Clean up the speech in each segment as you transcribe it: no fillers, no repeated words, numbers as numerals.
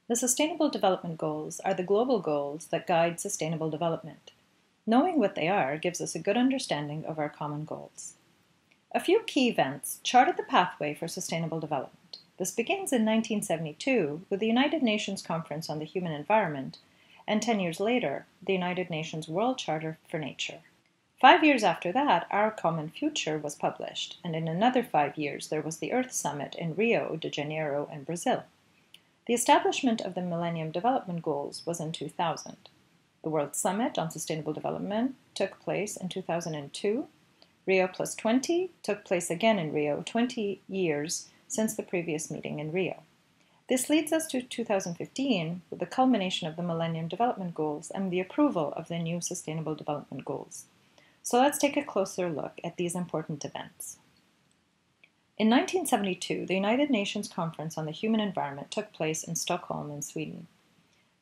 The Sustainable Development Goals are the global goals that guide sustainable development. Knowing what they are gives us a good understanding of our common goals. A few key events charted the pathway for sustainable development. This begins in 1972 with the United Nations Conference on the Human Environment, and 10 years later, the United Nations World Charter for Nature. 5 years after that, Our Common Future was published, and in another 5 years there was the Earth Summit in Rio de Janeiro in Brazil. The establishment of the Millennium Development Goals was in 2000. The World Summit on Sustainable Development took place in 2002. Rio Plus 20 took place again in Rio, 20 years since the previous meeting in Rio. This leads us to 2015 with the culmination of the Millennium Development Goals and the approval of the new Sustainable Development Goals. So let's take a closer look at these important events. In 1972, the United Nations Conference on the Human Environment took place in Stockholm in Sweden.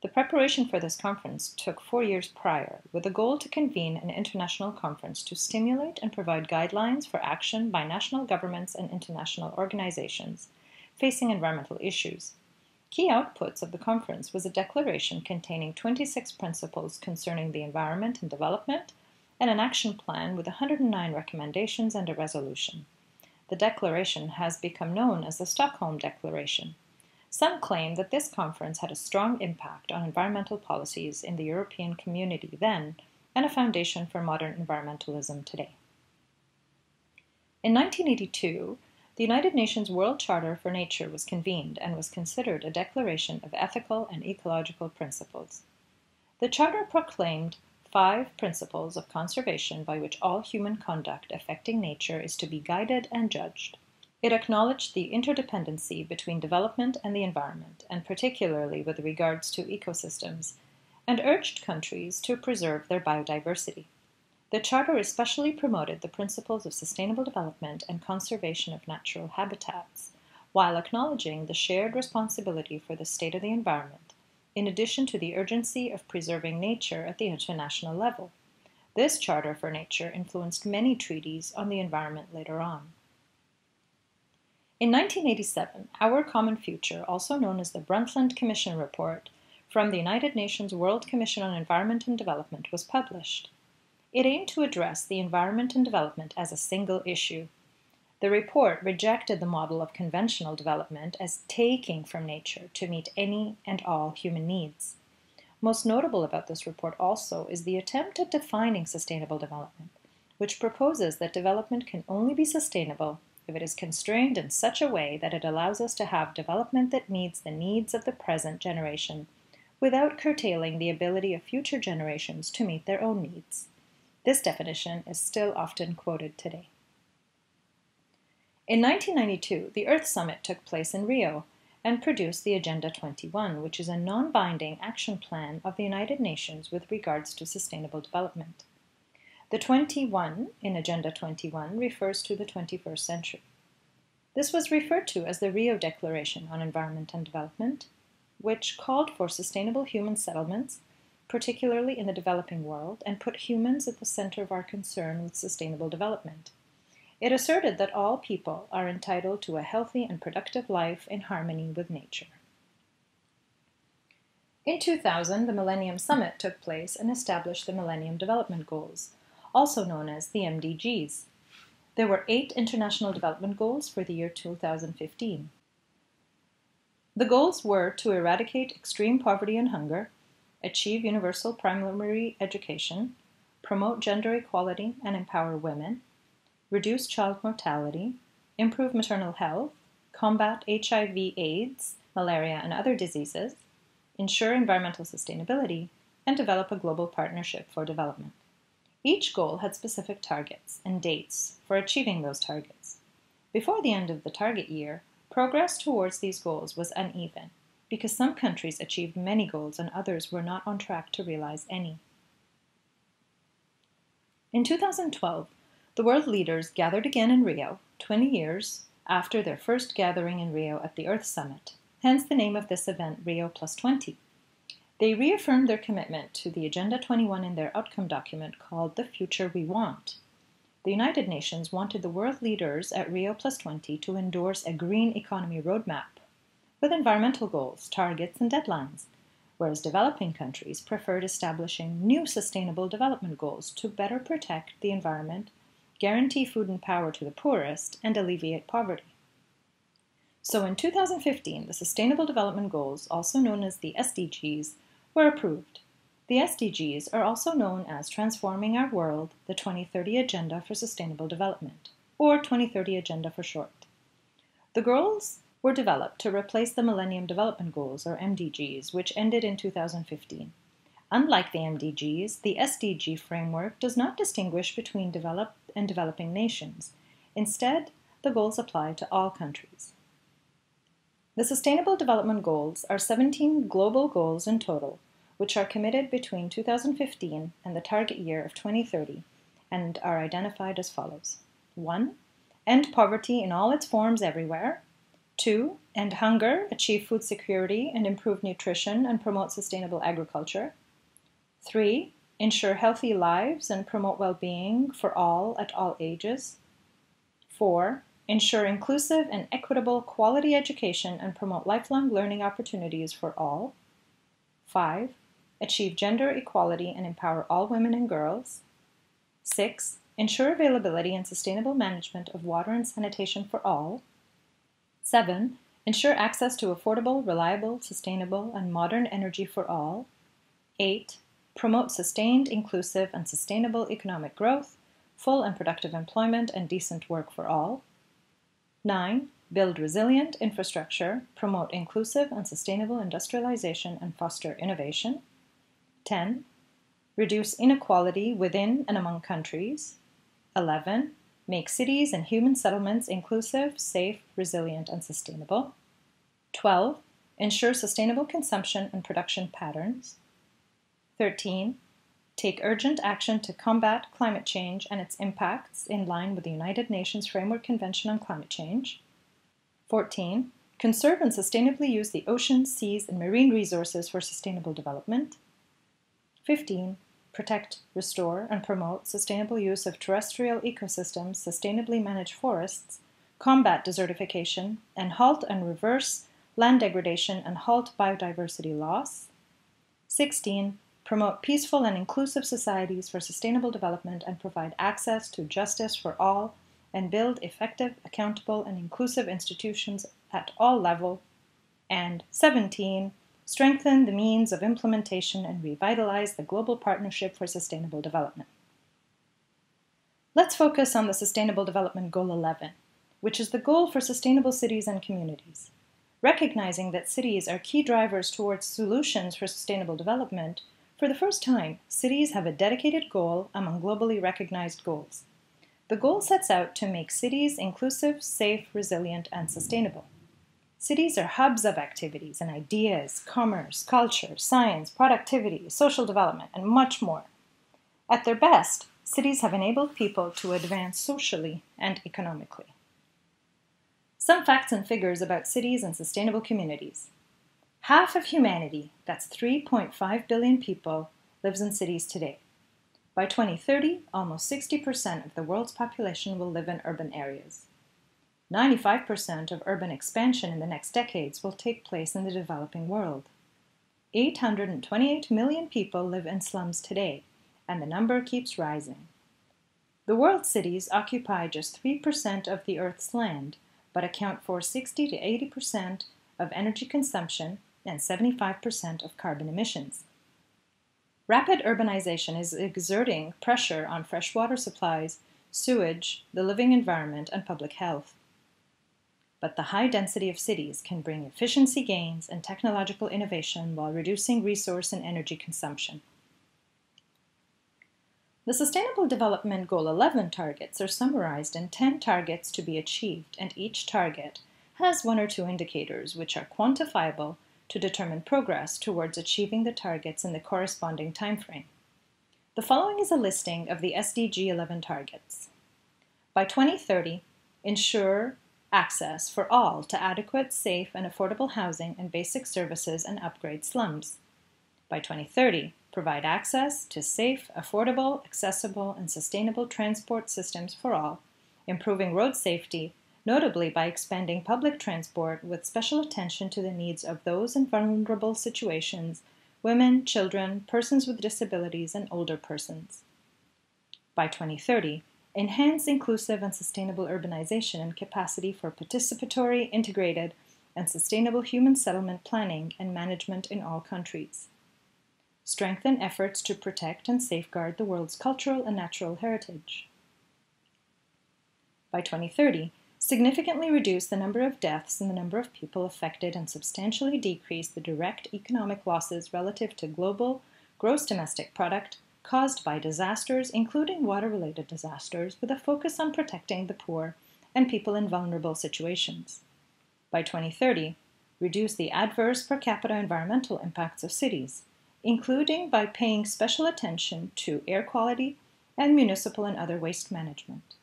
The preparation for this conference took 4 years prior, with the goal to convene an international conference to stimulate and provide guidelines for action by national governments and international organizations facing environmental issues. Key outputs of the conference was a declaration containing 26 principles concerning the environment and development, and an action plan with 109 recommendations and a resolution. The declaration has become known as the Stockholm Declaration. Some claim that this conference had a strong impact on environmental policies in the European community then, and a foundation for modern environmentalism today. In 1982, the United Nations World Charter for Nature was convened and was considered a declaration of ethical and ecological principles. The Charter proclaimed 5 principles of conservation by which all human conduct affecting nature is to be guided and judged. It acknowledged the interdependency between development and the environment, and particularly with regards to ecosystems, and urged countries to preserve their biodiversity. The Charter especially promoted the principles of sustainable development and conservation of natural habitats, while acknowledging the shared responsibility for the state of the environment, in addition to the urgency of preserving nature at the international level. This Charter for Nature influenced many treaties on the environment later on. In 1987, Our Common Future, also known as the Brundtland Commission Report, from the United Nations World Commission on Environment and Development was published. It aimed to address the environment and development as a single issue. The report rejected the model of conventional development as taking from nature to meet any and all human needs. Most notable about this report also is the attempt at defining sustainable development, which proposes that development can only be sustainable if it is constrained in such a way that it allows us to have development that meets the needs of the present generation, without curtailing the ability of future generations to meet their own needs. This definition is still often quoted today. In 1992, the Earth Summit took place in Rio and produced the Agenda 21, which is a non-binding action plan of the United Nations with regards to sustainable development. The 21 in Agenda 21 refers to the 21st century. This was referred to as the Rio Declaration on Environment and Development, which called for sustainable human settlements, particularly in the developing world, and put humans at the center of our concern with sustainable development. It asserted that all people are entitled to a healthy and productive life in harmony with nature. In 2000, the Millennium Summit took place and established the Millennium Development Goals, also known as the MDGs. There were 8 international development goals for the year 2015. The goals were to eradicate extreme poverty and hunger, achieve universal primary education, promote gender equality and empower women, reduce child mortality, improve maternal health, combat HIV/AIDS, malaria, and other diseases, ensure environmental sustainability, and develop a global partnership for development. Each goal had specific targets and dates for achieving those targets. Before the end of the target year, progress towards these goals was uneven, because some countries achieved many goals and others were not on track to realize any. In 2012, the world leaders gathered again in Rio, 20 years after their first gathering in Rio at the Earth Summit, hence the name of this event, Rio Plus 20. They reaffirmed their commitment to the Agenda 21 in their outcome document called The Future We Want. The United Nations wanted the world leaders at Rio Plus 20 to endorse a green economy roadmap, with environmental goals, targets, and deadlines, whereas developing countries preferred establishing new sustainable development goals to better protect the environment, guarantee food and power to the poorest, and alleviate poverty. So in 2015, the Sustainable Development Goals, also known as the SDGs, were approved. The SDGs are also known as Transforming Our World, the 2030 Agenda for Sustainable Development, or 2030 Agenda for short. The goals were developed to replace the Millennium Development Goals, or MDGs, which ended in 2015. Unlike the MDGs, the SDG framework does not distinguish between developed and developing nations. Instead, the goals apply to all countries. The Sustainable Development Goals are 17 global goals in total, which are committed between 2015 and the target year of 2030, and are identified as follows. 1. End poverty in all its forms everywhere. 2. End hunger, achieve food security, and improve nutrition and promote sustainable agriculture. 3. Ensure healthy lives and promote well-being for all at all ages. 4. Ensure inclusive and equitable quality education and promote lifelong learning opportunities for all. 5. Achieve gender equality and empower all women and girls. 6. Ensure availability and sustainable management of water and sanitation for all. 7. Ensure access to affordable, reliable, sustainable, and modern energy for all. 8. Promote sustained, inclusive, and sustainable economic growth, full and productive employment, and decent work for all. 9. Build resilient infrastructure, promote inclusive and sustainable industrialization, and foster innovation. 10. Reduce inequality within and among countries. 11. Make cities and human settlements inclusive, safe, resilient, and sustainable. 12. Ensure sustainable consumption and production patterns. 13. Take urgent action to combat climate change and its impacts in line with the United Nations Framework Convention on Climate Change. 14. Conserve and sustainably use the oceans, seas, and marine resources for sustainable development. 15. Protect, restore, and promote sustainable use of terrestrial ecosystems, sustainably manage forests, combat desertification, and halt and reverse land degradation and halt biodiversity loss. 16. Promote peaceful and inclusive societies for sustainable development and provide access to justice for all, and build effective, accountable, and inclusive institutions at all levels. And 17. Strengthen the means of implementation and revitalize the Global Partnership for Sustainable Development. Let's focus on the Sustainable Development Goal 11, which is the goal for sustainable cities and communities. Recognizing that cities are key drivers towards solutions for sustainable development, for the first time, cities have a dedicated goal among globally recognized goals. The goal sets out to make cities inclusive, safe, resilient, and sustainable. Cities are hubs of activities and ideas, commerce, culture, science, productivity, social development, and much more. At their best, cities have enabled people to advance socially and economically. Some facts and figures about cities and sustainable communities. Half of humanity, that's 3.5 billion people, lives in cities today. By 2030, almost 60% of the world's population will live in urban areas. 95% of urban expansion in the next decades will take place in the developing world. 828 million people live in slums today, and the number keeps rising. The world's cities occupy just 3% of the Earth's land, but account for 60 to 80% of energy consumption and 75% of carbon emissions. Rapid urbanization is exerting pressure on freshwater supplies, sewage, the living environment, and public health. But the high density of cities can bring efficiency gains and technological innovation while reducing resource and energy consumption. The Sustainable Development Goal 11 targets are summarized in 10 targets to be achieved, and each target has one or two indicators which are quantifiable to determine progress towards achieving the targets in the corresponding timeframe. The following is a listing of the SDG 11 targets. By 2030, ensure access for all to adequate, safe, and affordable housing and basic services and upgrade slums. By 2030, provide access to safe, affordable, accessible, and sustainable transport systems for all, improving road safety, notably by expanding public transport with special attention to the needs of those in vulnerable situations, women, children, persons with disabilities, and older persons. By 2030, enhance inclusive and sustainable urbanization and capacity for participatory, integrated, and sustainable human settlement planning and management in all countries. Strengthen efforts to protect and safeguard the world's cultural and natural heritage. By 2030, significantly reduce the number of deaths and the number of people affected and substantially decrease the direct economic losses relative to global gross domestic product caused by disasters, including water-related disasters, with a focus on protecting the poor and people in vulnerable situations. By 2030, reduce the adverse per capita environmental impacts of cities, including by paying special attention to air quality and municipal and other waste management.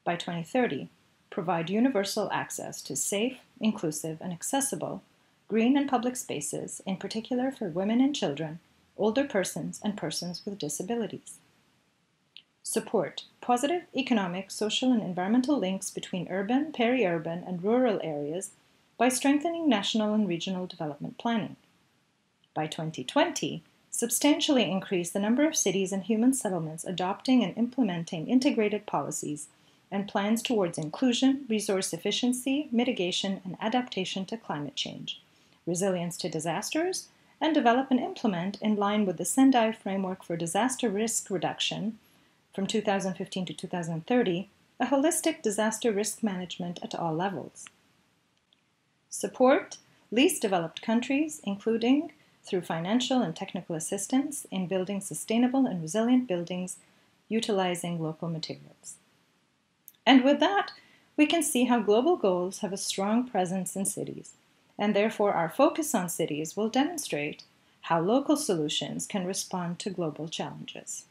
By 2030, provide universal access to safe, inclusive, and accessible green and public spaces, in particular for women and children, older persons, and persons with disabilities. Support positive economic, social, and environmental links between urban, peri-urban, and rural areas by strengthening national and regional development planning. By 2020, substantially increase the number of cities and human settlements adopting and implementing integrated policies and plans towards inclusion, resource efficiency, mitigation, and adaptation to climate change, resilience to disasters, and develop and implement, in line with the Sendai Framework for Disaster Risk Reduction from 2015 to 2030, a holistic disaster risk management at all levels. Support least developed countries, including through financial and technical assistance in building sustainable and resilient buildings utilizing local materials. And with that, we can see how global goals have a strong presence in cities, and therefore our focus on cities will demonstrate how local solutions can respond to global challenges.